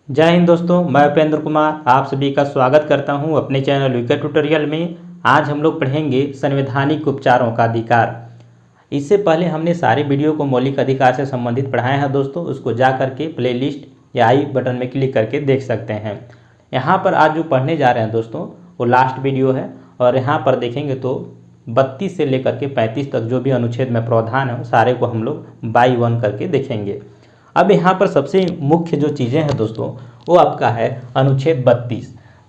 जय हिंद दोस्तों, मैं उपेंद्र कुमार आप सभी का स्वागत करता हूं अपने चैनल वीके ट्यूटोरियल में। आज हम लोग पढ़ेंगे संवैधानिक उपचारों का अधिकार। इससे पहले हमने सारे वीडियो को मौलिक अधिकार से संबंधित पढ़ाए हैं दोस्तों, उसको जा करके प्लेलिस्ट या आई बटन में क्लिक करके देख सकते हैं। यहाँ पर आज जो पढ़ने जा रहे हैं दोस्तों वो लास्ट वीडियो है और यहाँ पर देखेंगे तो 32 से लेकर के 35 तक जो भी अनुच्छेद में प्रावधान है सारे को हम लोग बाई वन करके देखेंगे। अब यहाँ पर सबसे मुख्य जो चीज़ें हैं दोस्तों वो आपका है अनुच्छेद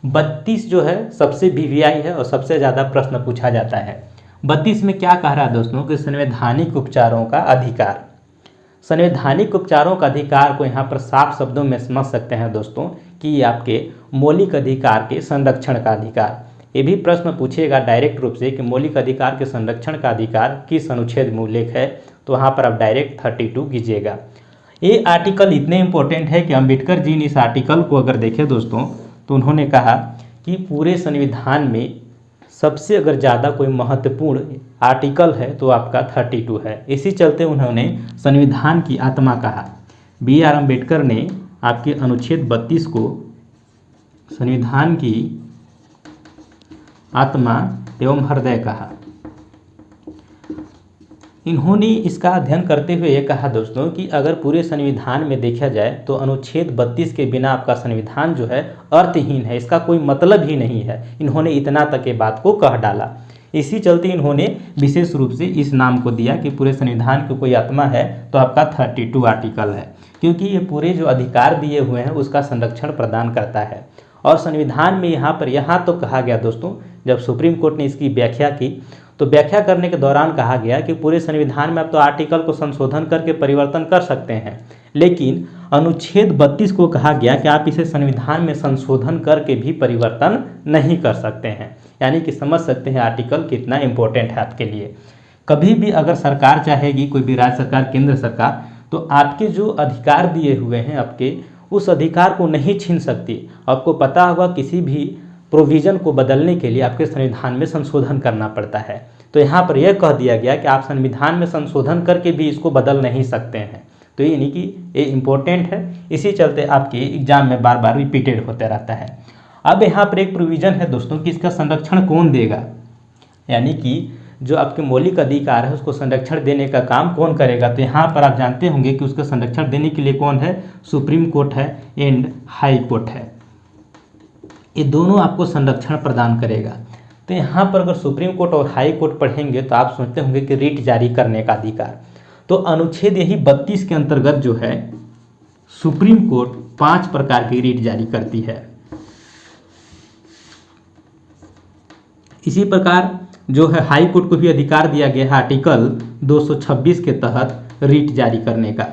32 जो है सबसे वीवीआई है और सबसे ज़्यादा प्रश्न पूछा जाता है। 32 में क्या कह रहा है दोस्तों कि संवैधानिक उपचारों का अधिकार। संवैधानिक उपचारों का अधिकार को यहाँ पर साफ शब्दों में समझ सकते हैं दोस्तों कि ये आपके मौलिक अधिकार के संरक्षण का अधिकार। ये भी प्रश्न पूछेगा डायरेक्ट रूप से कि मौलिक अधिकार के संरक्षण का अधिकार किस अनुच्छेद में उल्लेख है, तो वहाँ पर आप डायरेक्ट 32 कीजिएगा। ये आर्टिकल इतने इम्पोर्टेंट है कि अम्बेडकर जी ने इस आर्टिकल को अगर देखें दोस्तों तो उन्होंने कहा कि पूरे संविधान में सबसे अगर ज़्यादा कोई महत्वपूर्ण आर्टिकल है तो आपका 32 है। इसी चलते उन्होंने संविधान की आत्मा कहा। B.R. अम्बेडकर ने आपके अनुच्छेद 32 को संविधान की आत्मा एवं हृदय कहा। इन्होंने इसका अध्ययन करते हुए ये कहा दोस्तों कि अगर पूरे संविधान में देखा जाए तो अनुच्छेद 32 के बिना आपका संविधान जो है अर्थहीन है, इसका कोई मतलब ही नहीं है। इन्होंने इतना तक ये बात को कह डाला। इसी चलते इन्होंने विशेष रूप से इस नाम को दिया कि पूरे संविधान की कोई आत्मा है तो आपका 32 आर्टिकल है, क्योंकि ये पूरे जो अधिकार दिए हुए हैं उसका संरक्षण प्रदान करता है। और संविधान में यहाँ तो कहा गया दोस्तों, जब सुप्रीम कोर्ट ने इसकी व्याख्या की तो व्याख्या करने के दौरान कहा गया कि पूरे संविधान में आप तो आर्टिकल को संशोधन करके परिवर्तन कर सकते हैं, लेकिन अनुच्छेद 32 को कहा गया कि आप इसे संविधान में संशोधन करके भी परिवर्तन नहीं कर सकते हैं। यानी कि समझ सकते हैं आर्टिकल कितना इम्पोर्टेंट है आपके लिए। कभी भी अगर सरकार चाहेगी, कोई भी राज्य सरकार, केंद्र सरकार, तो आपके जो अधिकार दिए हुए हैं आपके उस अधिकार को नहीं छीन सकती। आपको पता होगा किसी भी प्रोविज़न को बदलने के लिए आपके संविधान में संशोधन करना पड़ता है, तो यहाँ पर यह कह दिया गया कि आप संविधान में संशोधन करके भी इसको बदल नहीं सकते हैं। तो यानी कि ये इम्पोर्टेंट है, इसी चलते आपके एग्जाम में बार बार रिपीटेड होते रहता है। अब यहाँ पर एक प्रोविज़न है दोस्तों कि इसका संरक्षण कौन देगा, यानी कि जो आपके मौलिक अधिकार है उसको संरक्षण देने का काम कौन करेगा। तो यहाँ पर आप जानते होंगे कि उसका संरक्षण देने के लिए कौन है, सुप्रीम कोर्ट है एंड हाई कोर्ट है। ये दोनों आपको संरक्षण प्रदान करेगा। तो यहाँ पर अगर सुप्रीम कोर्ट और हाई कोर्ट पढ़ेंगे तो आप सोचते होंगे कि रिट जारी करने का अधिकार, तो अनुच्छेद यही 32 के अंतर्गत जो है सुप्रीम कोर्ट 5 प्रकार की रिट जारी करती है। इसी प्रकार जो है हाई कोर्ट को भी अधिकार दिया गया है आर्टिकल 226 के तहत रिट जारी करने का।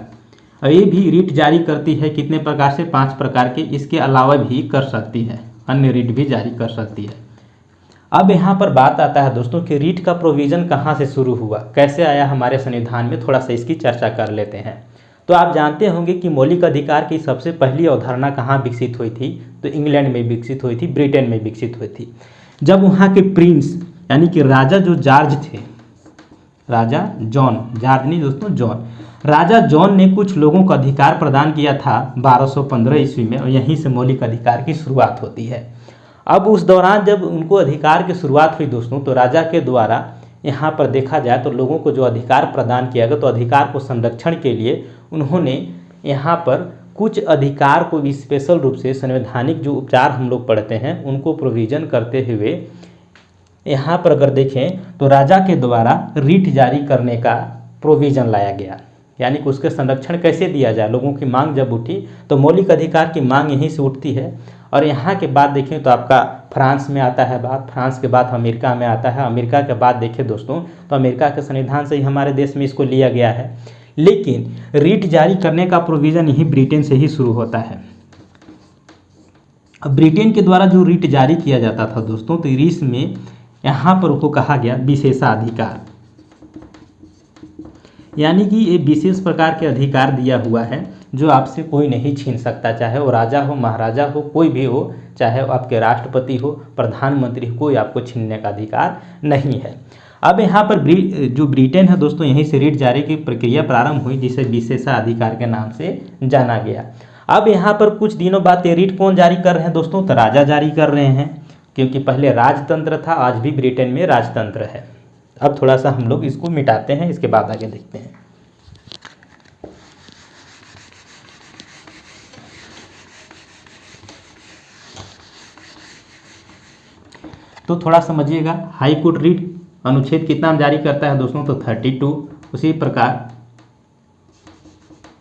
और ये भी रिट जारी करती है कितने प्रकार से, 5 प्रकार के। इसके अलावा भी कर सकती है, अन्य रिट भी जारी कर सकती है। अब यहाँ पर बात आता है दोस्तों कि रिट का प्रोविज़न कहाँ से शुरू हुआ, कैसे आया हमारे संविधान में, थोड़ा सा इसकी चर्चा कर लेते हैं। तो आप जानते होंगे कि मौलिक अधिकार की सबसे पहली अवधारणा कहाँ विकसित हुई थी, तो इंग्लैंड में विकसित हुई थी, ब्रिटेन में विकसित हुई थी। जब वहाँ के प्रिंस यानी कि राजा जो जॉर्ज थे, राजा जॉन, जॉर्ज नहीं दोस्तों, जॉन, राजा जॉन ने कुछ लोगों को अधिकार प्रदान किया था 1215 ईस्वी में, और यहीं से मौलिक अधिकार की शुरुआत होती है। अब उस दौरान जब उनको अधिकार की शुरुआत हुई दोस्तों, तो राजा के द्वारा यहाँ पर देखा जाए तो लोगों को जो अधिकार प्रदान किया गया, तो अधिकार को संरक्षण के लिए उन्होंने यहाँ पर कुछ अधिकार को भी स्पेशल रूप से संवैधानिक जो उपचार हम लोग पढ़ते हैं उनको प्रोविज़न करते हुए यहाँ पर अगर देखें तो राजा के द्वारा रिट जारी करने का प्रोविज़न लाया गया। यानी कि उसके संरक्षण कैसे दिया जाए, लोगों की मांग जब उठी तो मौलिक अधिकार की मांग यहीं से उठती है। और यहाँ के बाद देखें तो आपका फ्रांस में आता है बात, फ्रांस के बाद अमेरिका में आता है, अमेरिका के बाद देखें दोस्तों तो अमेरिका के संविधान से ही हमारे देश में इसको लिया गया है। लेकिन रिट जारी करने का प्रोविज़न यही ब्रिटेन से ही शुरू होता है। अब ब्रिटेन के द्वारा जो रिट जारी किया जाता था दोस्तों, तो रिस में यहाँ पर उसको कहा गया विशेषाधिकार, यानी कि ये विशेष प्रकार के अधिकार दिया हुआ है जो आपसे कोई नहीं छीन सकता, चाहे वो राजा हो, महाराजा हो, कोई भी हो, चाहे वो आपके राष्ट्रपति हो, प्रधानमंत्री हो, कोई आपको छीनने का अधिकार नहीं है। अब यहाँ पर जो ब्रिटेन है दोस्तों, यहीं से रिट जारी की प्रक्रिया प्रारंभ हुई जिसे विशेषाधिकार के नाम से जाना गया। अब यहाँ पर कुछ दिनों बाद ये रीट कौन जारी कर रहे हैं दोस्तों? तो राजा जारी कर रहे हैं, क्योंकि पहले राजतंत्र था, आज भी ब्रिटेन में राजतंत्र है। अब थोड़ा सा हम लोग इसको मिटाते हैं, इसके बाद आगे देखते हैं। तो थोड़ा समझिएगा, हाई कोर्ट रीट अनुच्छेद कितना जारी करता है दोस्तों? तो 32। उसी प्रकार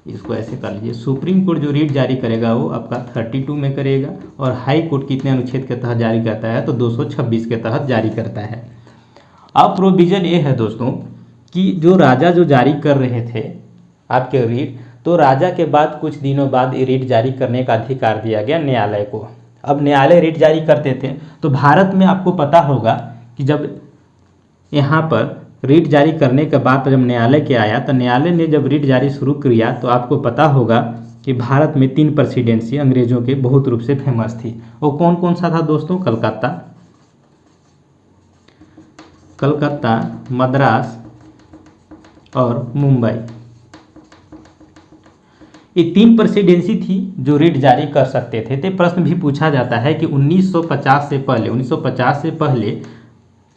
इसको ऐसे कर लीजिए, सुप्रीम कोर्ट जो रीट जारी करेगा वो आपका 32 में करेगा, और हाई कोर्ट कितने अनुच्छेद के तहत जारी करता है? तो 226 के तहत जारी करता है। अब प्रोविजन ये है दोस्तों कि जो राजा जो जारी कर रहे थे आपके रीट, तो राजा के बाद कुछ दिनों बाद ये रीट जारी करने का अधिकार दिया गया न्यायालय को। अब न्यायालय रीट जारी करते थे, तो भारत में आपको पता होगा कि जब यहाँ पर रीट जारी करने के बाद जब न्यायालय के आया, तो न्यायालय ने जब रीट जारी शुरू किया, तो आपको पता होगा कि भारत में 3 प्रेसिडेंसी अंग्रेजों के बहुत रूप से फेमस थी। वो कौन कौन सा था दोस्तों? कलकत्ता, मद्रास और मुंबई। ये 3 प्रेसिडेंसी थी जो रीट जारी कर सकते थे। तो प्रश्न भी पूछा जाता है कि 1950 से पहले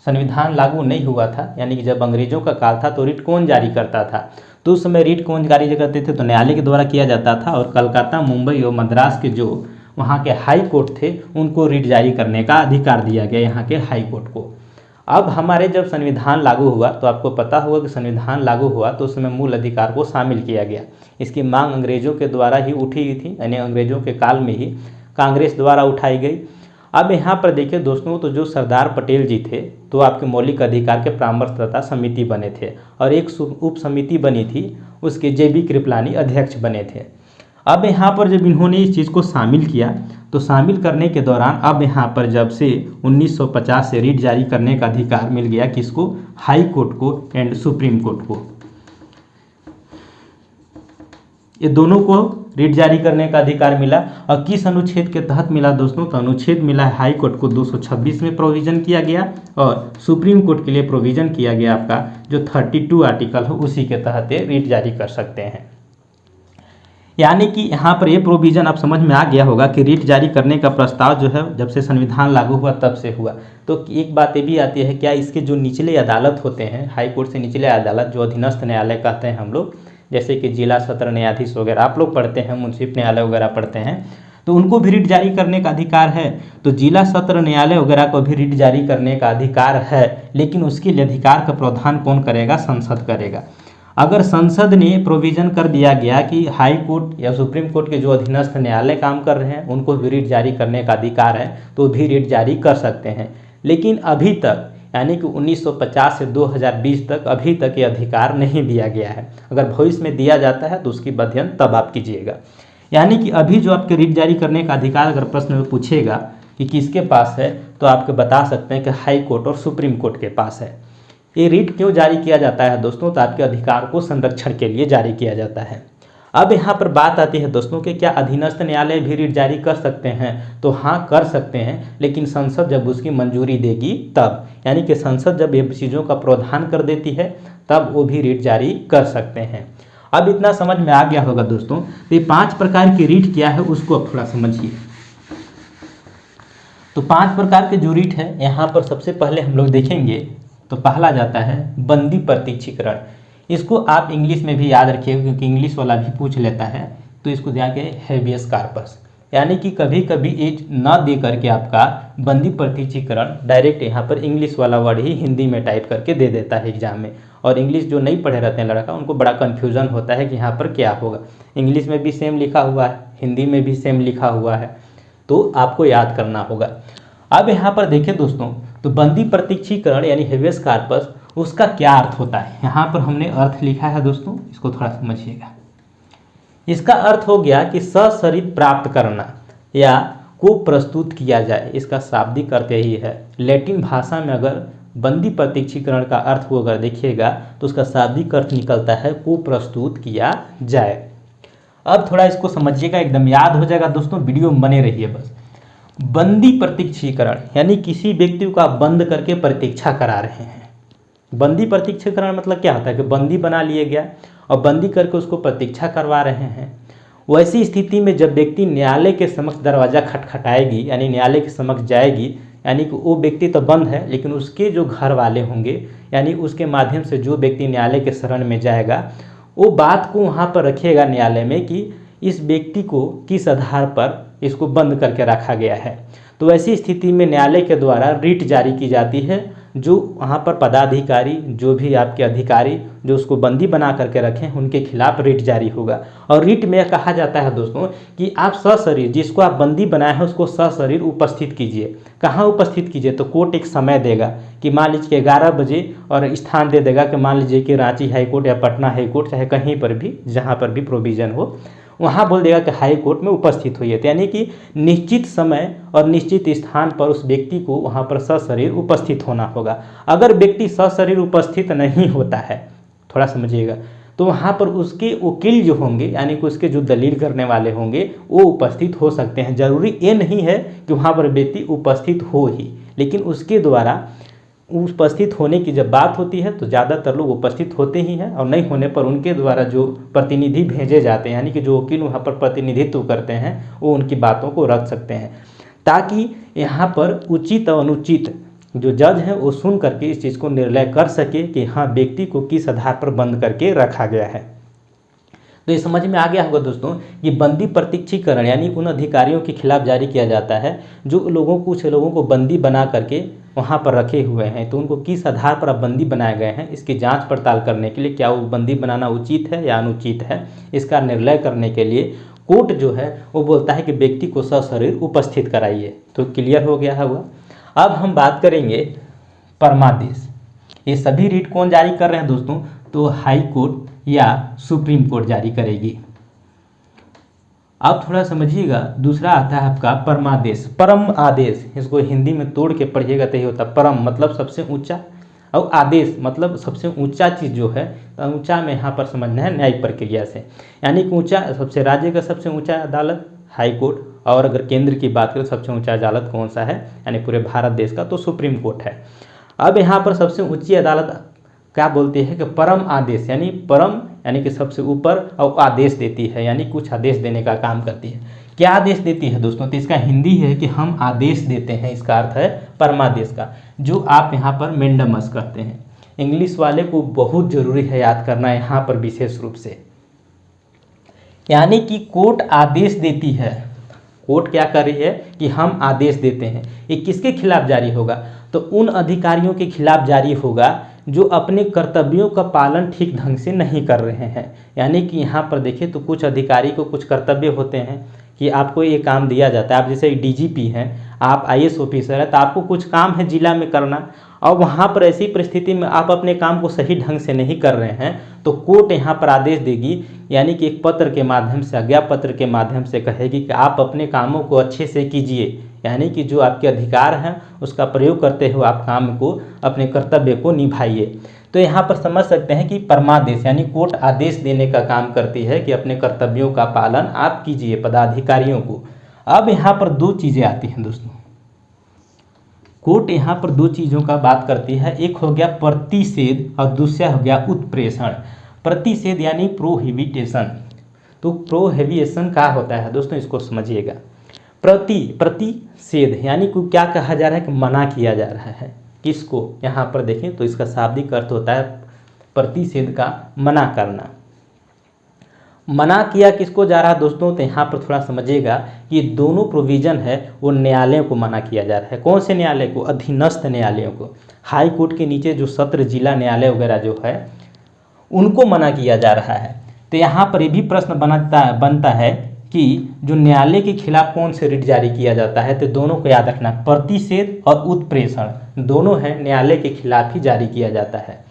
संविधान लागू नहीं हुआ था, यानी कि जब अंग्रेजों का काल था तो रीट कौन जारी करता था? तो उस समय रीट कौन जारी करते थे? तो न्यायालय के द्वारा किया जाता था, और कलकत्ता, मुंबई और मद्रास के जो वहाँ के हाई कोर्ट थे उनको रीट जारी करने का अधिकार दिया गया, यहाँ के हाई कोर्ट को। अब हमारे जब संविधान लागू हुआ, तो आपको पता होगा कि संविधान लागू हुआ तो उस समय मूल अधिकार को शामिल किया गया। इसकी मांग अंग्रेजों के द्वारा ही उठी गई थी, यानी अंग्रेजों के काल में ही कांग्रेस द्वारा उठाई गई। अब यहाँ पर देखिए दोस्तों, तो जो सरदार पटेल जी थे, तो आपके मौलिक अधिकार के परामर्शदाता समिति बने थे, और एक उप समिति बनी थी, उसके JB कृपलानी अध्यक्ष बने थे। अब यहाँ पर जब इन्होंने इस चीज़ को शामिल किया, तो शामिल करने के दौरान अब यहाँ पर जब से 1950 से रीट जारी करने का अधिकार मिल गया किसको? हाई कोर्ट को एंड सुप्रीम कोर्ट को। ये दोनों को रीट जारी करने का अधिकार मिला। और किस अनुच्छेद के तहत मिला दोस्तों? तो अनुच्छेद मिला हाई कोर्ट को 226 में प्रोविजन किया गया, और सुप्रीम कोर्ट के लिए प्रोविजन किया गया आपका जो 32 आर्टिकल हो, उसी के तहत ये रीट जारी कर सकते हैं। यानी कि यहाँ पर ये प्रोविजन आप समझ में आ गया होगा कि रीट जारी करने का प्रस्ताव जो है जब से संविधान लागू हुआ तब से हुआ। तो एक बात ये भी आती है, क्या इसके जो निचले अदालत होते हैं, हाई कोर्ट से निचले अदालत जो अधीनस्थ न्यायालय कहते हैं हम लोग, जैसे कि जिला सत्र न्यायाधीश वगैरह आप लोग पढ़ते हैं, मुंसिफ न्यायालय वगैरह पढ़ते हैं, तो उनको भी रीट जारी करने का अधिकार है। तो जिला सत्र न्यायालय वगैरह को भी रीट जारी करने का अधिकार है, लेकिन उसके लिए अधिकार का प्रावधान कौन करेगा? संसद करेगा। अगर संसद ने प्रोविजन कर दिया गया कि हाई कोर्ट या सुप्रीम कोर्ट के जो अधीनस्थ न्यायालय काम कर रहे हैं उनको भी रीट जारी करने का अधिकार है, तो भी रीट जारी कर सकते हैं। लेकिन अभी तक, यानी कि 1950 से 2020 तक अभी तक ये अधिकार नहीं दिया गया है। अगर भविष्य में दिया जाता है तो उसकी अध्ययन तब आप कीजिएगा। यानी कि अभी जो आपके रीट जारी करने का अधिकार अगर प्रश्न में पूछेगा कि किसके पास है, तो आपको बता सकते हैं कि हाई कोर्ट और सुप्रीम कोर्ट के पास है। ये रीट क्यों जारी किया जाता है दोस्तों? तो आपके अधिकार को संरक्षण के लिए जारी किया जाता है। अब यहाँ पर बात आती है दोस्तों कि क्या अधीनस्थ न्यायालय भी रीट जारी कर सकते हैं? तो हाँ, कर सकते हैं, लेकिन संसद जब उसकी मंजूरी देगी तब, यानी कि संसद जब ये चीज़ों का प्रावधान कर देती है तब वो भी रीट जारी कर सकते हैं। अब इतना समझ में आ गया होगा दोस्तों। तो ये 5 प्रकार की रीट क्या है उसको अब थोड़ा समझिए। तो 5 प्रकार के जो रीट है यहाँ पर सबसे पहले हम लोग देखेंगे, तो पहला जाता है बंदी प्रत्यक्षीकरण। इसको आप इंग्लिश में भी याद रखिएगा, क्योंकि इंग्लिश वाला भी पूछ लेता है। तो इसको ध्यान के हेबियस कार्पस, यानी कि कभी कभी एज ना दे करके आपका बंदी प्रत्यक्षीकरण डायरेक्ट यहाँ पर इंग्लिश वाला वर्ड ही हिंदी में टाइप करके दे देता है एग्जाम में। और इंग्लिश जो नहीं पढ़े रहते हैं लड़का, उनको बड़ा कन्फ्यूजन होता है कि यहाँ पर क्या होगा। इंग्लिश में भी सेम लिखा हुआ है, हिंदी में भी सेम लिखा हुआ है, तो आपको याद करना होगा। अब यहाँ पर देखिए दोस्तों, तो बंदी प्रत्यक्षीकरण यानी हेबियस कार्पस, उसका क्या अर्थ होता है? यहाँ पर हमने अर्थ लिखा है दोस्तों, इसको थोड़ा समझिएगा। इसका अर्थ हो गया कि सशरीर प्राप्त करना या को प्रस्तुत किया जाए। इसका शाब्दिक अर्थ यही है। लैटिन भाषा में अगर बंदी प्रत्यक्षीकरण का अर्थ को अगर देखिएगा तो उसका शाब्दिक अर्थ निकलता है को प्रस्तुत किया जाए। अब थोड़ा इसको समझिएगा, एकदम याद हो जाएगा दोस्तों, वीडियो में बने रहिए बस। बंदी प्रत्यक्षीकरण यानी किसी व्यक्ति को आप बंद करके प्रतीक्षा करा रहे हैं। बंदी प्रत्यक्षीकरण मतलब क्या होता है कि बंदी बना लिया गया और बंदी करके उसको प्रतीक्षा करवा रहे हैं। वैसी स्थिति में जब व्यक्ति न्यायालय के समक्ष दरवाज़ा खटखटाएगी, यानी न्यायालय के समक्ष जाएगी, यानी कि वो व्यक्ति तो बंद है लेकिन उसके जो घर वाले होंगे, यानी उसके माध्यम से जो व्यक्ति न्यायालय के शरण में जाएगा, वो बात को वहाँ पर रखेगा न्यायालय में कि इस व्यक्ति को किस आधार पर इसको बंद करके रखा गया है। तो ऐसी स्थिति में न्यायालय के द्वारा रिट जारी की जाती है, जो वहाँ पर पदाधिकारी, जो भी आपके अधिकारी जो उसको बंदी बना करके रखें, उनके खिलाफ रिट जारी होगा। और रिट में कहा जाता है दोस्तों कि आप सशरीर, जिसको आप बंदी बनाए हैं उसको सशरीर उपस्थित कीजिए। कहाँ उपस्थित कीजिए? तो कोर्ट एक समय देगा कि मान लीजिए 11 बजे, और स्थान दे देगा कि मान लीजिए कि रांची हाई कोर्ट या पटना हाई कोर्ट, चाहे कहीं पर भी जहाँ पर भी प्रोविज़न हो, वहाँ बोल देगा कि हाई कोर्ट में उपस्थित होइए। तो यानी कि निश्चित समय और निश्चित स्थान पर उस व्यक्ति को वहाँ पर सशरीर उपस्थित होना होगा। अगर व्यक्ति सशरीर उपस्थित नहीं होता है, थोड़ा समझिएगा, तो वहाँ पर उसके वकील जो होंगे, यानी कि उसके जो दलील करने वाले होंगे, वो उपस्थित हो सकते हैं। जरूरी ये नहीं है कि वहाँ पर व्यक्ति उपस्थित हो ही, लेकिन उसके द्वारा उपस्थित होने की जब बात होती है तो ज़्यादातर लोग उपस्थित होते ही हैं, और नहीं होने पर उनके द्वारा जो प्रतिनिधि भेजे जाते हैं, यानी कि जो वकील वहाँ पर प्रतिनिधित्व करते हैं, वो उनकी बातों को रख सकते हैं, ताकि यहाँ पर उचित और अनुचित जो जज हैं वो सुन करके इस चीज़ को निर्णय कर सके कि हाँ व्यक्ति को किस आधार पर बंद करके रखा गया है। तो ये समझ में आ गया होगा दोस्तों कि बंदी प्रत्यक्षीकरण यानी उन अधिकारियों के खिलाफ जारी किया जाता है जो कुछ लोगों को बंदी बना करके वहाँ पर रखे हुए हैं। तो उनको किस आधार पर अब बंदी बनाए गए हैं, इसकी जांच पड़ताल करने के लिए क्या वो बंदी बनाना उचित है या अनुचित है, इसका निर्णय करने के लिए कोर्ट जो है वो बोलता है कि व्यक्ति को सशरीर उपस्थित कराइए। तो क्लियर हो गया होगा। अब हम बात करेंगे परमादेश। ये सभी रिट कौन जारी कर रहे हैं दोस्तों? तो हाई कोर्ट या सुप्रीम कोर्ट जारी करेगी। अब थोड़ा समझिएगा, दूसरा आता है आपका परमादेश, परम आदेश। इसको हिंदी में तोड़ के पढ़िएगा तो ये होता है परम मतलब सबसे ऊंचा, और आदेश मतलब सबसे ऊंचा चीज़ जो है, ऊंचा में यहाँ पर समझना है न्यायिक प्रक्रिया से, यानी कि ऊंचा सबसे राज्य का सबसे ऊंचा अदालत हाई कोर्ट, और अगर केंद्र की बात करें सबसे ऊंचा अदालत कौन सा है यानी पूरे भारत देश का, तो सुप्रीम कोर्ट है। अब यहाँ पर सबसे ऊंची अदालत क्या बोलती है कि परम आदेश, यानी परम यानी कि सबसे ऊपर, और आदेश देती है यानी कुछ आदेश देने का काम करती है। क्या आदेश देती है दोस्तों? तो इसका हिंदी है कि हम आदेश देते हैं, इसका अर्थ है परमादेश का, जो आप यहाँ पर मेंडमस कहते हैं। इंग्लिश वाले को बहुत जरूरी है याद करना यहाँ पर विशेष रूप से, यानी कि कोर्ट आदेश देती है। कोर्ट क्या कर रही है कि हम आदेश देते हैं। ये किसके खिलाफ जारी होगा? तो उन अधिकारियों के खिलाफ जारी होगा जो अपने कर्तव्यों का पालन ठीक ढंग से नहीं कर रहे हैं। यानी कि यहाँ पर देखिए तो कुछ अधिकारी को कुछ कर्तव्य होते हैं कि आपको ये काम दिया जाता है। आप जैसे डीजीपी हैं, आप आईएएस ऑफिसर हैं, तो आपको कुछ काम है जिला में करना, और वहाँ पर ऐसी परिस्थिति में आप अपने काम को सही ढंग से नहीं कर रहे हैं, तो कोर्ट यहाँ पर आदेश देगी, यानी कि एक पत्र के माध्यम से, आज्ञा पत्र के माध्यम से कहेगी कि आप अपने कामों को अच्छे से कीजिए, यानी कि जो आपके अधिकार हैं उसका प्रयोग करते हुए आप काम को, अपने कर्तव्य को निभाइए। तो यहाँ पर समझ सकते हैं कि परमादेश यानी कोर्ट आदेश देने का काम करती है कि अपने कर्तव्यों का पालन आप कीजिए पदाधिकारियों को। अब यहाँ पर दो चीज़ें आती हैं दोस्तों, कोर्ट यहाँ पर दो चीज़ों का बात करती है। एक हो गया प्रतिषेध और दूसरा हो गया उत्प्रेषण। प्रतिषेध यानी प्रोहिबिटेशन। तो प्रोहिबिशन क्या होता है दोस्तों, इसको समझिएगा। प्रतिषेध यानी कि क्या कहा जा रहा है कि मना किया जा रहा है किसको, यहाँ पर देखें तो इसका शाब्दिक अर्थ होता है प्रतिषेध का मना करना। मना किया किसको जा रहा है दोस्तों? तो यहाँ पर थोड़ा समझिएगा कि दोनों प्रोविज़न है वो न्यायालयों को मना किया जा रहा है। कौन से न्यायालय को? अधीनस्थ न्यायालयों को। हाई कोर्ट के नीचे जो सत्र जिला न्यायालय वगैरह जो है उनको मना किया जा रहा है। तो यहाँ पर ये भी प्रश्न बनता है कि जो न्यायालय के खिलाफ कौन से रिट जारी किया जाता है, तो दोनों को याद रखना, प्रतिषेध और उत्प्रेषण दोनों है न्यायालय के खिलाफ ही जारी किया जाता है।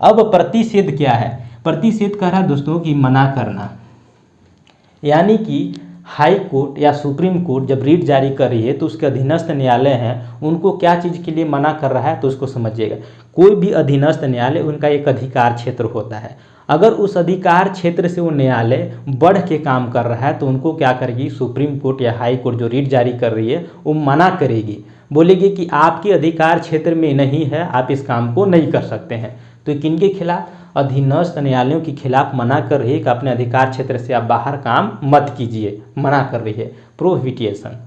अब प्रतिषेध क्या है? प्रतिषेध कह रहा है दोस्तों कि मना करना, यानी कि हाई कोर्ट या सुप्रीम कोर्ट जब रिट जारी कर रही है तो उसके अधीनस्थ न्यायालय हैं, उनको क्या चीज़ के लिए मना कर रहा है तो उसको समझिएगा। कोई भी अधीनस्थ न्यायालय उनका एक अधिकार क्षेत्र होता है। अगर उस अधिकार क्षेत्र से वो न्यायालय बढ़ के काम कर रहा है तो उनको क्या करेगी, सुप्रीम कोर्ट या हाई कोर्ट जो रीट जारी कर रही है वो मना करेगी, बोलेगी कि आपके अधिकार क्षेत्र में नहीं है, आप इस काम को नहीं कर सकते हैं। तो किनके खिलाफ, अधीनस्थ न्यायालयों के खिलाफ मना कर रही है कि अपने अधिकार क्षेत्र से आप बाहर काम मत कीजिए, मना कर रही है, प्रोहिबिटेशन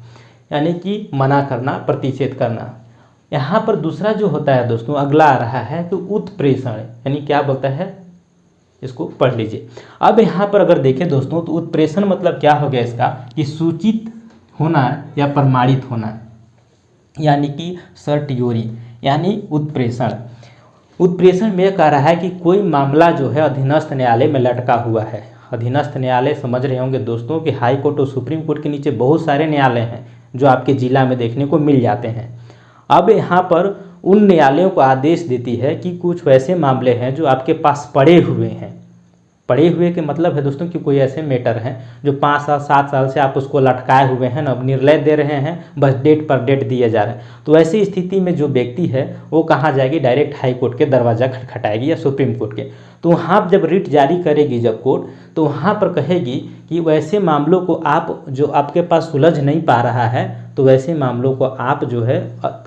यानी कि मना करना, प्रतिषेध करना। यहाँ पर दूसरा जो होता है दोस्तों, अगला आ रहा है कि उत्प्रेषण, यानी क्या बोलता है, इसको पढ़ लीजिए। अब यहाँ पर अगर देखें दोस्तों तो उत्प्रेषण मतलब क्या हो गया इसका, कि सूचित होना या प्रमाणित होना, यानी कि सर्टियोरी, यानी उत्प्रेषण। उत्प्रेषण में कह रहा है कि कोई मामला जो है अधीनस्थ न्यायालय में लटका हुआ है। अधीनस्थ न्यायालय समझ रहे होंगे दोस्तों कि हाई कोर्ट और सुप्रीम कोर्ट के नीचे बहुत सारे न्यायालय हैं जो आपके जिला में देखने को मिल जाते हैं। अब यहाँ पर उन न्यायालयों को आदेश देती है कि कुछ वैसे मामले हैं जो आपके पास पड़े हुए हैं। पड़े हुए के मतलब है दोस्तों कि कोई ऐसे मैटर हैं जो 5 साल 7 साल से आप उसको लटकाए हुए हैं, अब निर्णय दे रहे हैं, बस डेट पर डेट दिए जा रहे हैं। तो ऐसी स्थिति में जो व्यक्ति है वो कहाँ जाएगी, डायरेक्ट हाई कोर्ट के दरवाज़ा खटखटाएगी या सुप्रीम कोर्ट के। तो वहाँ जब रिट जारी करेगी जब कोर्ट, तो वहाँ पर कहेगी कि वैसे मामलों को आप जो आपके पास सुलझ नहीं पा रहा है, तो वैसे मामलों को आप जो है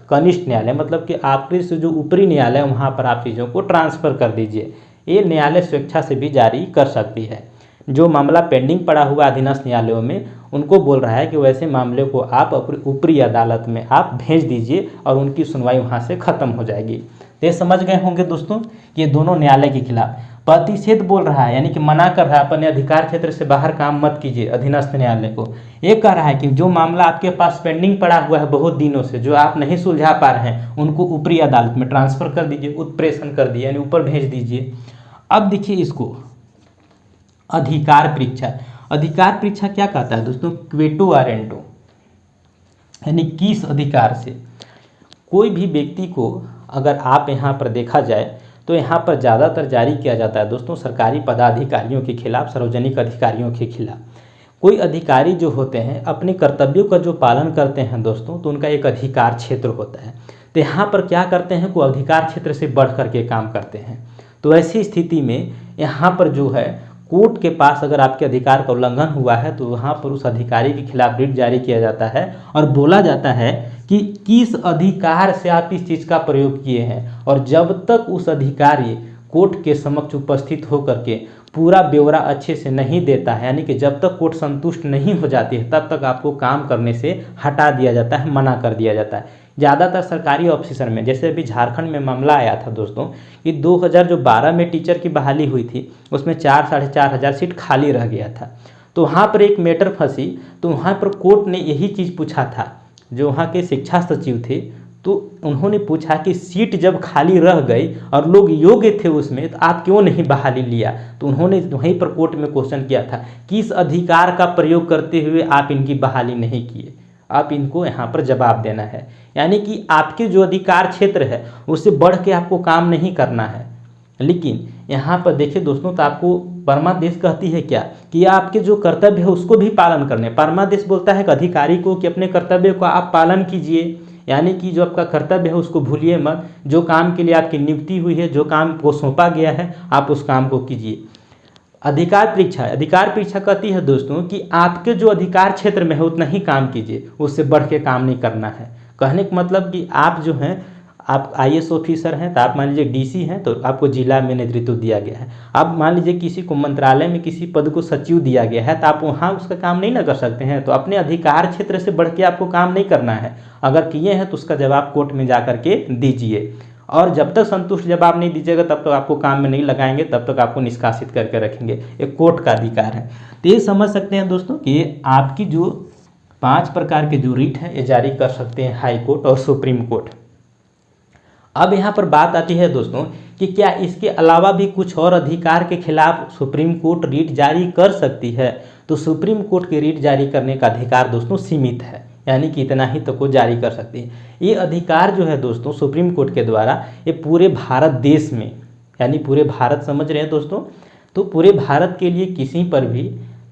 कनिष्ठ न्यायालय, मतलब कि आपके से जो ऊपरी न्यायालय वहाँ पर आप चीज़ों को ट्रांसफ़र कर दीजिए। ये न्यायालय स्वेच्छा से भी जारी कर सकती है। जो मामला पेंडिंग पड़ा हुआ अधीनस्थ न्यायालयों में, उनको बोल रहा है कि वैसे मामले को आप ऊपरी अदालत में आप भेज दीजिए और उनकी सुनवाई वहाँ से ख़त्म हो जाएगी। तो ये समझ गए होंगे दोस्तों कि ये दोनों न्यायालय के खिलाफ। प्रतिषेध बोल रहा है, यानी कि मना कर रहा है, अपने अधिकार क्षेत्र से बाहर काम मत कीजिए अधीनस्थ न्यायालय को। ये कह रहा है कि जो मामला आपके पास पेंडिंग पड़ा हुआ है बहुत दिनों से, जो आप नहीं सुलझा पा रहे हैं, उनको ऊपरी अदालत में ट्रांसफ़र कर दीजिए, उत्प्रेषण कर दिए, यानी ऊपर भेज दीजिए। अब देखिए इसको अधिकार परीक्षा। अधिकार परीक्षा क्या कहता है दोस्तों, क्वेटो वारेंटो, यानी किस अधिकार से कोई भी व्यक्ति को, अगर आप यहाँ पर देखा जाए तो यहाँ पर ज़्यादातर जारी किया जाता है दोस्तों सरकारी पदाधिकारियों के खिलाफ, सार्वजनिक अधिकारियों के खिलाफ। कोई अधिकारी जो होते हैं अपने कर्तव्यों का जो पालन करते हैं दोस्तों, तो उनका एक अधिकार क्षेत्र होता है। तो यहाँ पर क्या करते हैं, कोई अधिकार क्षेत्र से बढ़ करके काम करते हैं। तो ऐसी स्थिति में यहाँ पर जो है कोर्ट के पास अगर आपके अधिकार का उल्लंघन हुआ है तो वहाँ पर उस अधिकारी के खिलाफ रिट जारी किया जाता है और बोला जाता है कि किस अधिकार से आप इस चीज़ का प्रयोग किए हैं, और जब तक उस अधिकारी कोर्ट के समक्ष उपस्थित होकर के पूरा ब्यौरा अच्छे से नहीं देता है, यानी कि जब तक कोर्ट संतुष्ट नहीं हो जाती है, तब तक आपको काम करने से हटा दिया जाता है, मना कर दिया जाता है। ज़्यादातर सरकारी ऑफिसर में, जैसे अभी झारखंड में मामला आया था दोस्तों कि 2012 में टीचर की बहाली हुई थी, उसमें 4-4.5 हज़ार सीट खाली रह गया था। तो वहाँ पर एक मैटर फंसी, तो वहाँ पर कोर्ट ने यही चीज़ पूछा था, जो वहाँ के शिक्षा सचिव थे, तो उन्होंने पूछा कि सीट जब खाली रह गई और लोग योग्य थे उसमें, तो आप क्यों नहीं बहाली लिया। तो उन्होंने वहीं पर कोर्ट में क्वेश्चन किया था, किस अधिकार का प्रयोग करते हुए आप इनकी बहाली नहीं किए, आप इनको यहाँ पर जवाब देना है। यानी कि आपके जो अधिकार क्षेत्र है उससे बढ़ के आपको काम नहीं करना है। लेकिन यहाँ पर देखिए दोस्तों, तो आपको परमादेश कहती है क्या, कि आपके जो कर्तव्य है उसको भी पालन करने। परमादेश बोलता है कि अधिकारी को कि अपने कर्तव्य को आप पालन कीजिए, यानी कि जो आपका कर्तव्य है उसको भूलिए मत, जो काम के लिए आपकी नियुक्ति हुई है, जो काम को सौंपा गया है, आप उस काम को कीजिए। अधिकार परीक्षा, अधिकार परीक्षा कहती है दोस्तों कि आपके जो अधिकार क्षेत्र में है उतना ही काम कीजिए, उससे बढ़ के काम नहीं करना है। कहने का मतलब कि आप जो हैं, आप IAS ऑफिसर हैं तो आप मान लीजिए DC हैं तो आपको जिला में नेतृत्व दिया गया है। आप मान लीजिए किसी को मंत्रालय में किसी पद को सचिव दिया गया है, तो आप वहाँ उसका काम नहीं ना कर सकते हैं। तो अपने अधिकार क्षेत्र से बढ़ के आपको काम नहीं करना है। अगर किए हैं तो उसका जवाब कोर्ट में जा करके दीजिए, और जब तक संतुष्ट जवाब नहीं दीजिएगा तब तक आपको काम में नहीं लगाएंगे, तब तक आपको निष्कासित करके रखेंगे। एक कोर्ट का अधिकार है। तो ये समझ सकते हैं दोस्तों कि आपकी जो 5 प्रकार के जो रिट है ये जारी कर सकते हैं हाई कोर्ट और सुप्रीम कोर्ट। अब यहाँ पर बात आती है दोस्तों कि क्या इसके अलावा भी कुछ और अधिकार के खिलाफ सुप्रीम कोर्ट रिट जारी कर सकती है। तो सुप्रीम कोर्ट के रिट जारी करने का अधिकार दोस्तों सीमित है, यानी कि इतना ही तक वो जारी कर सकती है। ये अधिकार जो है दोस्तों सुप्रीम कोर्ट के द्वारा ये पूरे भारत देश में, यानी पूरे भारत समझ रहे हैं दोस्तों, तो पूरे भारत के लिए किसी पर भी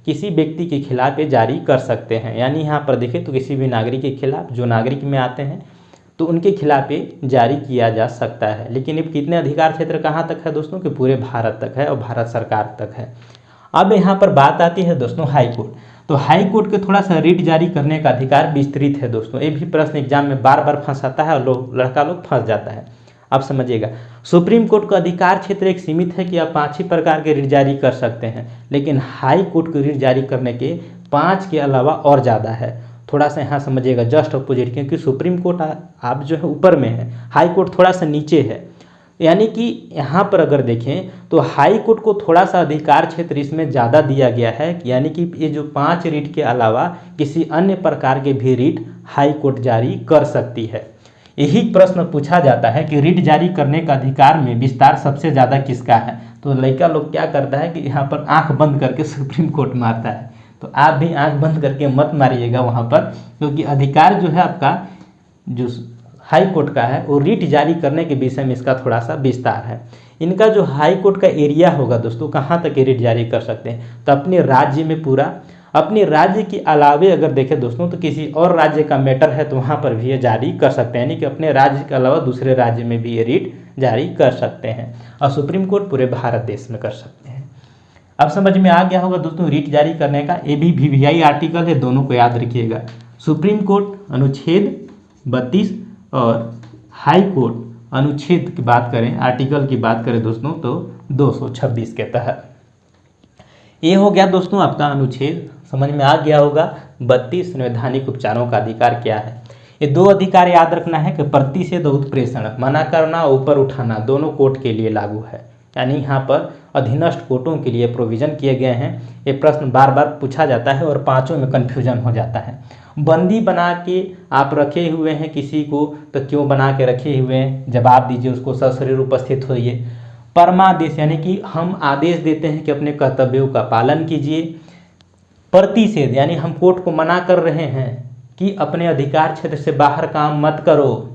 किसी व्यक्ति के खिलाफ ये जारी कर सकते हैं। यानी यहाँ पर देखें तो किसी भी नागरिक के खिलाफ, जो नागरिक में आते हैं, तो उनके खिलाफ ये जारी किया जा सकता है। लेकिन ये कितने अधिकार क्षेत्र कहाँ तक है दोस्तों कि पूरे भारत तक है और भारत सरकार तक है। अब यहाँ पर बात आती है दोस्तों हाई कोर्ट। तो हाई कोर्ट के थोड़ा सा रिट जारी करने का अधिकार विस्तृत है दोस्तों। ये भी प्रश्न एग्जाम में बार बार फंसाता है और लड़का लोग फंस जाता है। आप समझिएगा, सुप्रीम कोर्ट का अधिकार क्षेत्र एक सीमित है कि आप 5 ही प्रकार के रिट जारी कर सकते हैं, लेकिन हाई कोर्ट को रिट जारी करने के 5 के अलावा और ज़्यादा है। थोड़ा सा यहाँ समझिएगा, जस्ट अपोजिट, क्योंकि सुप्रीम कोर्ट आप जो है ऊपर में है, हाई कोर्ट थोड़ा सा नीचे है। यानी कि यहाँ पर अगर देखें तो हाई कोर्ट को थोड़ा सा अधिकार क्षेत्र इसमें ज़्यादा दिया गया है, यानी कि ये जो 5 रिट के अलावा किसी अन्य प्रकार के भी रिट हाई कोर्ट जारी कर सकती है। यही प्रश्न पूछा जाता है कि रिट जारी करने का अधिकार में विस्तार सबसे ज़्यादा किसका है। तो लड़का लोग क्या करता है कि यहाँ पर आंख बंद करके सुप्रीम कोर्ट मारता है। तो आप भी आंख बंद करके मत मारिएगा वहाँ पर, क्योंकि अधिकार जो है आपका जो हाई कोर्ट का है वो रिट जारी करने के विषय में इसका थोड़ा सा विस्तार है। इनका जो हाई कोर्ट का एरिया होगा दोस्तों, कहाँ तक ये रिट जारी कर सकते हैं, तो अपने राज्य में पूरा, अपने राज्य के अलावे अगर देखें दोस्तों तो किसी और राज्य का मैटर है तो वहाँ पर भी ये जारी कर सकते हैं, यानी कि अपने राज्य के अलावा दूसरे राज्य में भी ये रिट जारी कर सकते हैं। और सुप्रीम कोर्ट पूरे भारत देश में कर सकते हैं। अब समझ में आ गया होगा दोस्तों रिट जारी करने का। ये भी वीवीआई आर्टिकल है, दोनों को याद रखिएगा। सुप्रीम कोर्ट अनुच्छेद 32 और हाई कोर्ट अनुच्छेद की बात करें, आर्टिकल की बात करें दोस्तों तो 226 के तहत। ये हो गया दोस्तों आपका अनुच्छेद, समझ में आ गया होगा। 32 संवैधानिक उपचारों का अधिकार क्या है। ये 2 अधिकार याद रखना है कि प्रतिषेध और उत्प्रेषण, मना करना और ऊपर उठाना, दोनों कोर्ट के लिए लागू है। यानी यहाँ पर अधीनस्थ कोर्टों के लिए प्रोविजन किए गए हैं। ये प्रश्न बार बार पूछा जाता है और पांचों में कन्फ्यूजन हो जाता है। बंदी बना के आप रखे हुए हैं किसी को, तो क्यों बना के रखे हुए हैं, जवाब दीजिए उसको, सशरीर उपस्थित होइए। परमादेश यानी कि हम आदेश देते हैं कि अपने कर्तव्यों का पालन कीजिए। प्रतिषेध यानी हम कोर्ट को मना कर रहे हैं कि अपने अधिकार क्षेत्र से बाहर काम मत करो।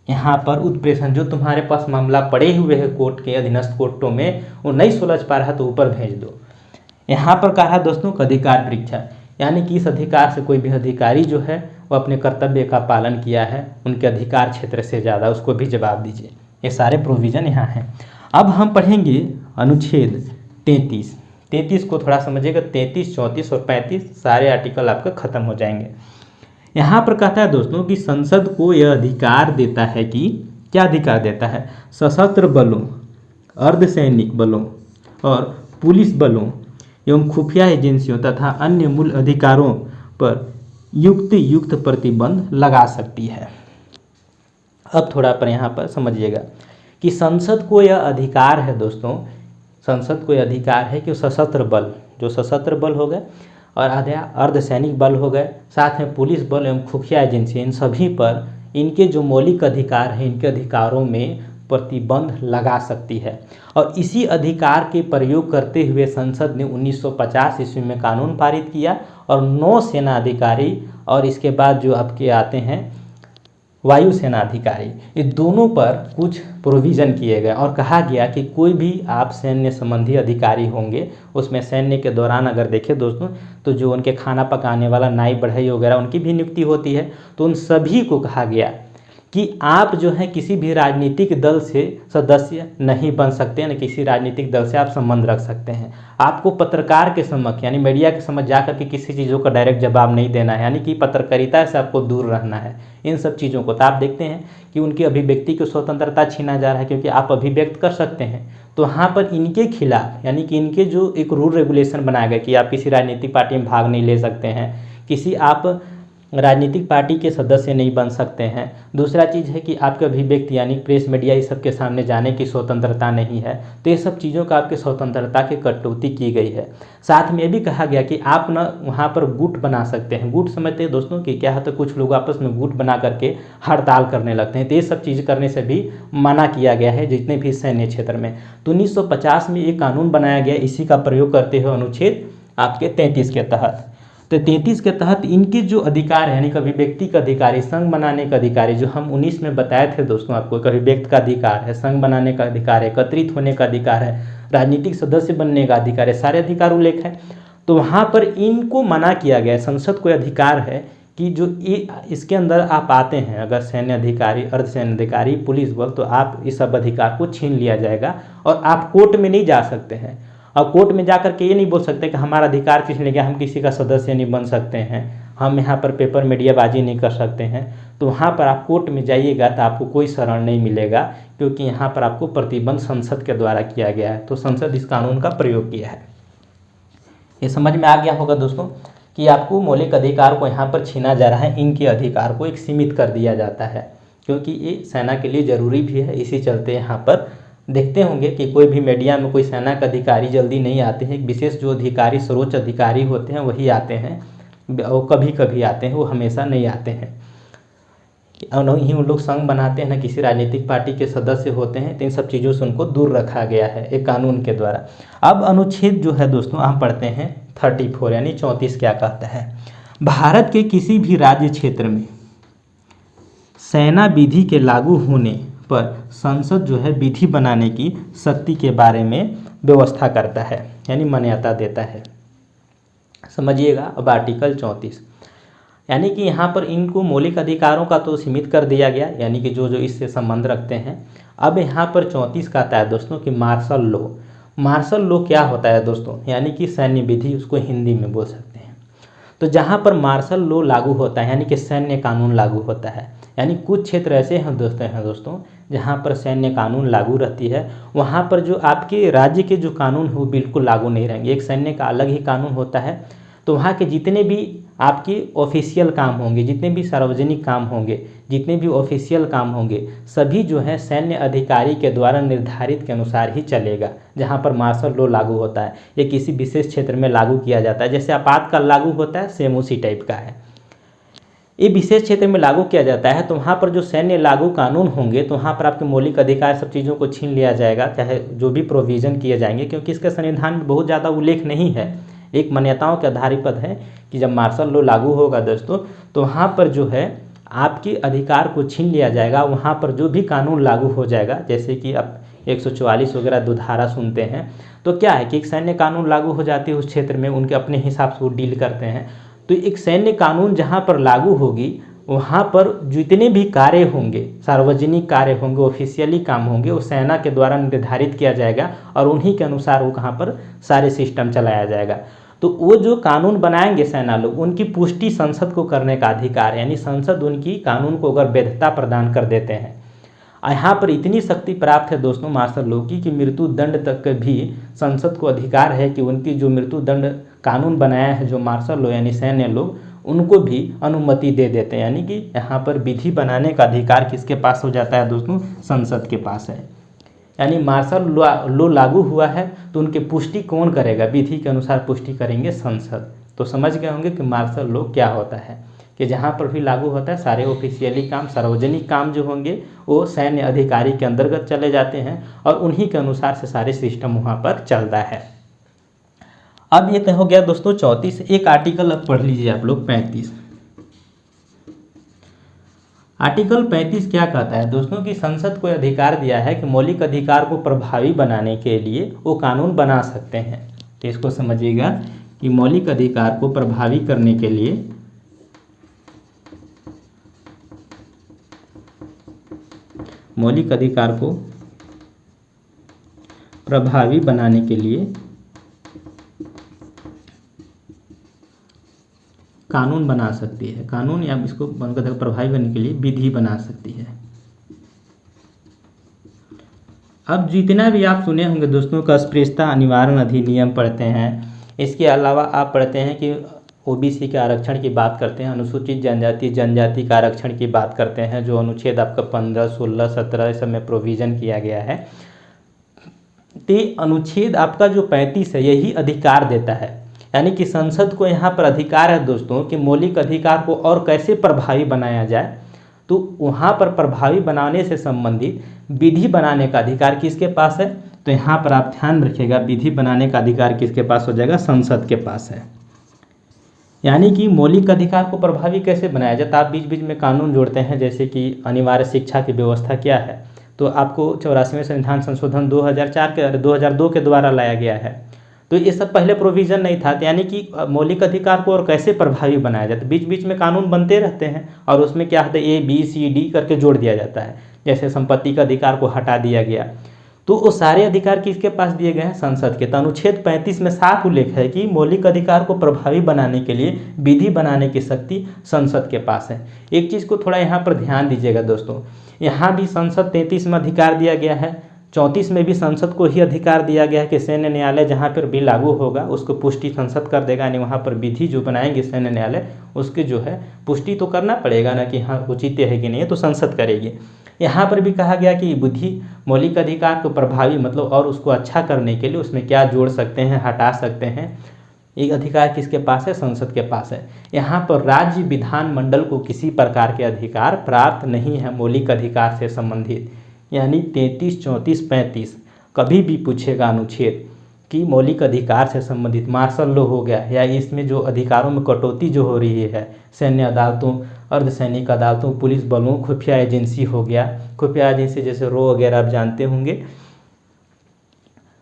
यहाँ पर उत्प्रेषण, जो तुम्हारे पास मामला पड़े हुए हैं कोर्ट के अधीनस्थ कोर्टों में, वो नहीं सुलझ पा रहा तो ऊपर भेज दो। यहाँ पर कहा दोस्तों का अधिकार परीक्षा, यानी कि इस अधिकार से कोई भी अधिकारी जो है वो अपने कर्तव्य का पालन किया है उनके अधिकार क्षेत्र से ज़्यादा, उसको भी जवाब दीजिए। ये सारे प्रोविज़न यहाँ हैं। अब हम पढ़ेंगे अनुच्छेद 33 को थोड़ा समझिएगा। 33, 34 और 35 सारे आर्टिकल आपका खत्म हो जाएंगे। यहाँ पर कहता है दोस्तों कि संसद को यह अधिकार देता है कि, क्या अधिकार देता है, सशस्त्र बलों, अर्धसैनिक बलों और पुलिस बलों एवं खुफिया एजेंसियों तथा अन्य मूल अधिकारों पर युक्त प्रतिबंध लगा सकती है। अब थोड़ा पर यहाँ पर समझिएगा कि संसद को यह अधिकार है दोस्तों, संसद को यह अधिकार है कि सशस्त्र बल, जो सशस्त्र बल हो गए और अर्धसैनिक बल हो गए, साथ में पुलिस बल एवं खुफिया एजेंसी, इन सभी पर इनके जो मौलिक अधिकार हैं, इनके अधिकारों में प्रतिबंध लगा सकती है। और इसी अधिकार के प्रयोग करते हुए संसद ने 1950 ईस्वी में कानून पारित किया और 9 सेना अधिकारी और इसके बाद जो आपके आते हैं वायुसेना अधिकारी, ये दोनों पर कुछ प्रोविज़न किए गए और कहा गया कि कोई भी आप सैन्य संबंधी अधिकारी होंगे, उसमें सैन्य के दौरान अगर देखें दोस्तों तो जो उनके खाना पकाने वाला नाई बढ़ई वगैरह उनकी भी नियुक्ति होती है। तो उन सभी को कहा गया कि आप जो है किसी भी राजनीतिक दल से सदस्य नहीं बन सकते, न किसी राजनीतिक दल से आप संबंध रख सकते हैं। आपको पत्रकार के समक्ष यानी मीडिया के समक्ष जाकर के किसी चीज़ों का डायरेक्ट जवाब नहीं देना है, यानी कि पत्रकारिता से आपको दूर रहना है। इन सब चीज़ों को तो आप देखते हैं कि उनकी अभिव्यक्ति की स्वतंत्रता छीना जा रहा है, क्योंकि आप अभिव्यक्त कर सकते हैं। तो वहाँ पर इनके खिलाफ यानी कि इनके जो एक रूल रेगुलेशन बनाया गया कि आप किसी राजनीतिक पार्टी में भाग नहीं ले सकते हैं, किसी आप राजनीतिक पार्टी के सदस्य नहीं बन सकते हैं। दूसरा चीज़ है कि आपके अभिव्यक्ति यानी प्रेस मीडिया इस सब के सामने जाने की स्वतंत्रता नहीं है। तो ये सब चीज़ों का आपके स्वतंत्रता की कटौती की गई है। साथ में ये भी कहा गया कि आप न वहाँ पर गुट बना सकते हैं। गुट समझते हैं दोस्तों कि क्या है, तो कुछ लोग आपस में गुट बना करके हड़ताल करने लगते हैं। तो ये सब चीज़ करने से भी मना किया गया है जितने भी सैन्य क्षेत्र में। तो 1950 में ये कानून बनाया गया, इसी का प्रयोग करते हुए अनुच्छेद आपके 33 के तहत। तो 33 के तहत इनके जो अधिकार है, यानी कभी व्यक्ति का अधिकारी, संघ बनाने का अधिकारी, जो हम 19 में बताए थे दोस्तों आपको, कभी व्यक्ति का अधिकार है, संघ बनाने का अधिकार है, एकत्रित होने का अधिकार है, राजनीतिक सदस्य बनने का अधिकार है, सारे अधिकार उल्लेख है। तो वहाँ पर इनको मना किया गया, संसद को अधिकार है कि जो ये इसके अंदर आप आते हैं, अगर सैन्य अधिकारी, अर्धसैन्य अधिकारी, पुलिस बल, तो आप इस सब अधिकार को छीन लिया जाएगा और आप कोर्ट में नहीं जा सकते हैं। और कोर्ट में जा कर के ये नहीं बोल सकते कि हमारा अधिकार छीन लिया गया, हम किसी का सदस्य नहीं बन सकते हैं, हम यहाँ पर पेपर मीडियाबाजी नहीं कर सकते हैं। तो वहाँ पर आप कोर्ट में जाइएगा तो आपको कोई शरण नहीं मिलेगा, क्योंकि यहाँ पर आपको प्रतिबंध संसद के द्वारा किया गया है। तो संसद इस कानून का प्रयोग किया है। ये समझ में आ गया होगा दोस्तों कि आपको मौलिक अधिकार को यहाँ पर छीना जा रहा है, इनके अधिकार को एक सीमित कर दिया जाता है, क्योंकि ये सेना के लिए ज़रूरी भी है। इसी चलते यहाँ पर देखते होंगे कि कोई भी मीडिया में कोई सेना का अधिकारी जल्दी नहीं आते हैं। विशेष जो अधिकारी, सर्वोच्च अधिकारी होते हैं वही आते हैं, वो कभी कभी आते हैं, वो हमेशा नहीं आते हैं। ही उन लोग संघ बनाते हैं, ना किसी राजनीतिक पार्टी के सदस्य होते हैं। तो इन सब चीज़ों से उनको दूर रखा गया है एक कानून के द्वारा। अब अनुच्छेद जो है दोस्तों हम पढ़ते हैं 34 यानी 34 क्या कहता है। भारत के किसी भी राज्य क्षेत्र में सेना विधि के लागू होने पर संसद जो है विधि बनाने की शक्ति के बारे में व्यवस्था करता है, यानी मान्यता देता है। समझिएगा। अब आर्टिकल 34 यानी कि यहाँ पर इनको मौलिक अधिकारों का तो सीमित कर दिया गया, यानी कि जो जो इससे संबंध रखते हैं। अब यहाँ पर 34 का आता है दोस्तों कि मार्शल लॉ। मार्शल लॉ क्या होता है दोस्तों, यानी कि सैन्य विधि, उसको हिंदी में बोल सकते हैं। तो जहाँ पर मार्शल लॉ लागू होता है यानी कि सैन्य कानून लागू होता है, यानी कुछ क्षेत्र ऐसे हैं दोस्तों जहाँ पर सैन्य कानून लागू रहती है, वहाँ पर जो आपके राज्य के जो कानून है वो बिल्कुल लागू नहीं रहेंगे। एक सैन्य का अलग ही कानून होता है। तो वहाँ के जितने भी आपके ऑफिशियल काम होंगे, जितने भी सार्वजनिक काम होंगे, जितने भी ऑफिशियल काम होंगे, सभी जो है सैन्य अधिकारी के द्वारा निर्धारित के अनुसार ही चलेगा। जहाँ पर मार्शल लॉ लागू होता है ये किसी विशेष क्षेत्र में लागू किया जाता है, जैसे आपातकाल लागू होता है, सेम उसी टाइप का है। ये विशेष क्षेत्र में लागू किया जाता है। तो वहाँ पर जो सैन्य लागू कानून होंगे तो वहाँ पर आपके मौलिक अधिकार सब चीज़ों को छीन लिया जाएगा, चाहे जो भी प्रोविज़न किए जाएंगे, क्योंकि इसके संविधान में बहुत ज़्यादा उल्लेख नहीं है। एक मान्यताओं के आधारित पद है कि जब मार्शल लॉ लागू होगा दोस्तों तो वहाँ पर जो है आपके अधिकार को छीन लिया जाएगा। वहाँ पर जो भी कानून लागू हो जाएगा, जैसे कि अब 144 वगैरह दो धारा सुनते हैं, तो क्या है कि एक सैन्य कानून लागू हो जाती है उस क्षेत्र में, उनके अपने हिसाब से वो डील करते हैं। तो एक सैन्य कानून जहाँ पर लागू होगी वहाँ पर जितने भी कार्य होंगे, सार्वजनिक कार्य होंगे, ऑफिशियली काम होंगे, वो सेना के द्वारा निर्धारित किया जाएगा और उन्हीं के अनुसार वो कहाँ पर सारे सिस्टम चलाया जाएगा। तो वो जो कानून बनाएंगे सेना लोग, उनकी पुष्टि संसद को करने का अधिकार है, यानी संसद उनकी कानून को अगर वैधता प्रदान कर देते हैं। यहाँ पर इतनी शक्ति प्राप्त है दोस्तों मार्शल लॉ की कि मृत्यु दंड तक भी संसद को अधिकार है कि उनकी जो मृत्यु दंड कानून बनाया है जो मार्शल लॉ यानी सैन्य लोग, उनको भी अनुमति दे देते हैं। यानी कि यहाँ पर विधि बनाने का अधिकार किसके पास हो जाता है दोस्तों, संसद के पास है। यानी मार्शल लॉ लागू हुआ है तो उनकी पुष्टि कौन करेगा, विधि के अनुसार पुष्टि करेंगे संसद। तो समझ गए होंगे कि मार्शल लॉ क्या होता है, कि जहाँ पर भी लागू होता है सारे ऑफिशियली काम, सार्वजनिक काम जो होंगे वो सैन्य अधिकारी के अंतर्गत चले जाते हैं और उन्हीं के अनुसार से सारे सिस्टम वहाँ पर चलता है। अब ये तो हो गया दोस्तों 34। एक आर्टिकल अब पढ़ लीजिए आप लोग 35। आर्टिकल 35 क्या कहता है दोस्तों कि संसद को अधिकार दिया है कि मौलिक अधिकार को प्रभावी बनाने के लिए वो कानून बना सकते हैं। तो इसको समझिएगा कि मौलिक अधिकार को प्रभावी करने के लिए मौलिक अधिकार को प्रभावी बनाने के लिए कानून बना सकती है, कानून या इसको प्रभावी बनने के लिए विधि बना सकती है। अब जितना भी आप सुने होंगे दोस्तों का अस्पृश्यता निवारण अधिनियम पढ़ते हैं, इसके अलावा आप पढ़ते हैं कि ओबीसी के आरक्षण की बात करते हैं, अनुसूचित जनजाति का आरक्षण की बात करते हैं, जो अनुच्छेद आपका 15, 16, 17 इस सब में प्रोविज़न किया गया है। तो अनुच्छेद आपका जो 35 है यही अधिकार देता है, यानी कि संसद को यहाँ पर अधिकार है दोस्तों कि मौलिक अधिकार को और कैसे प्रभावी बनाया जाए। तो वहाँ पर प्रभावी बनाने से संबंधित विधि बनाने का अधिकार किसके पास है, तो यहाँ पर आप ध्यान रखिएगा विधि बनाने का अधिकार किसके पास हो जाएगा, संसद के पास है। यानी कि मौलिक अधिकार को प्रभावी कैसे बनाया जाए, तो आप बीच बीच में कानून जोड़ते हैं, जैसे कि अनिवार्य शिक्षा की व्यवस्था क्या है, तो आपको 84वें संविधान संशोधन 2002 के द्वारा लाया गया है। तो ये सब पहले प्रोविज़न नहीं था, तो यानी कि मौलिक अधिकार को और कैसे प्रभावी बनाया जाए। बीच बीच में कानून बनते रहते हैं और उसमें क्या होता है ABCD करके जोड़ दिया जाता है। जैसे संपत्ति का अधिकार को हटा दिया गया, तो वो सारे अधिकार किसके पास दिए गए हैं, संसद के। तो अनुच्छेद 35 में साफ उल्लेख है कि मौलिक अधिकार को प्रभावी बनाने के लिए विधि बनाने की शक्ति संसद के पास है। एक चीज़ को थोड़ा यहाँ पर ध्यान दीजिएगा दोस्तों, यहाँ भी संसद 33 में अधिकार दिया गया है, 34 में भी संसद को ही अधिकार दिया गया है कि सैन्य न्यायालय जहाँ पर भी लागू होगा उसको पुष्टि संसद कर देगा, यानी वहाँ पर विधि जो बनाएंगे सैन्य न्यायालय उसके जो है पुष्टि तो करना पड़ेगा ना कि हाँ उचित है कि नहीं है, तो संसद करेगी। यहाँ पर भी कहा गया कि विधि मौलिक अधिकार को प्रभावी मतलब और उसको अच्छा करने के लिए उसमें क्या जोड़ सकते हैं, हटा सकते हैं, एक अधिकार किसके पास है, संसद के पास है। यहाँ पर राज्य विधानमंडल को किसी प्रकार के अधिकार प्राप्त नहीं है मौलिक अधिकार से संबंधित, यानी 33, 34, 35 कभी भी पूछेगा अनुच्छेद कि मौलिक अधिकार से संबंधित मार्शल लॉ हो गया या इसमें जो अधिकारों में कटौती जो हो रही है, सैन्य अदालतों, अर्धसैनिक अदालतों, पुलिस बलों, खुफिया एजेंसी हो गया, खुफिया एजेंसी जैसे रो वगैरह आप जानते होंगे,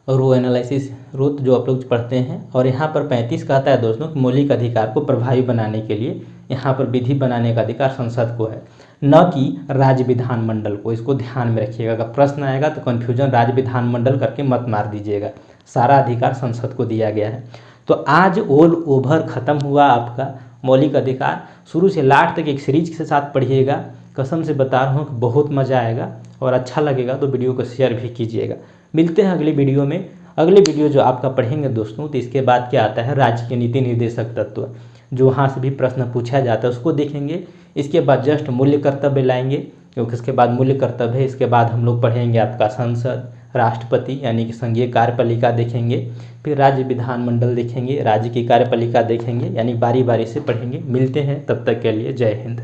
रो एनालिसिस, रो जो आप लोग पढ़ते हैं। और यहाँ पर 35 कहता है दोस्तों कि मौलिक अधिकार को प्रभावी बनाने के लिए यहाँ पर विधि बनाने का अधिकार संसद को है, न कि राज्य विधानमंडल को। इसको ध्यान में रखिएगा, अगर प्रश्न आएगा तो कन्फ्यूजन राज्य विधानमंडल करके मत मार दीजिएगा, सारा अधिकार संसद को दिया गया है। तो आज ऑल ओवर ख़त्म हुआ आपका मौलिक अधिकार, शुरू से लास्ट तक एक सीरीज के साथ पढ़िएगा, कसम से बता रहा हूँ कि बहुत मज़ा आएगा और अच्छा लगेगा तो वीडियो को शेयर भी कीजिएगा। मिलते हैं अगली वीडियो में। अगली वीडियो जो आपका पढ़ेंगे दोस्तों, तो इसके बाद क्या आता है राज्य के नीति निर्देशक तत्व, जो वहाँ से भी प्रश्न पूछा जाता है उसको देखेंगे। इसके बाद जस्ट मूल्य कर्तव्य लाएंगे, क्योंकि इसके बाद मूल्य कर्तव्य है। इसके बाद हम लोग पढ़ेंगे आपका संसद, राष्ट्रपति यानी कि संघीय कार्यपालिका देखेंगे, फिर राज्य विधानमंडल देखेंगे, राज्य की कार्यपालिका देखेंगे, यानी बारी बारी से पढ़ेंगे। मिलते हैं, तब तक के लिए जय हिंद।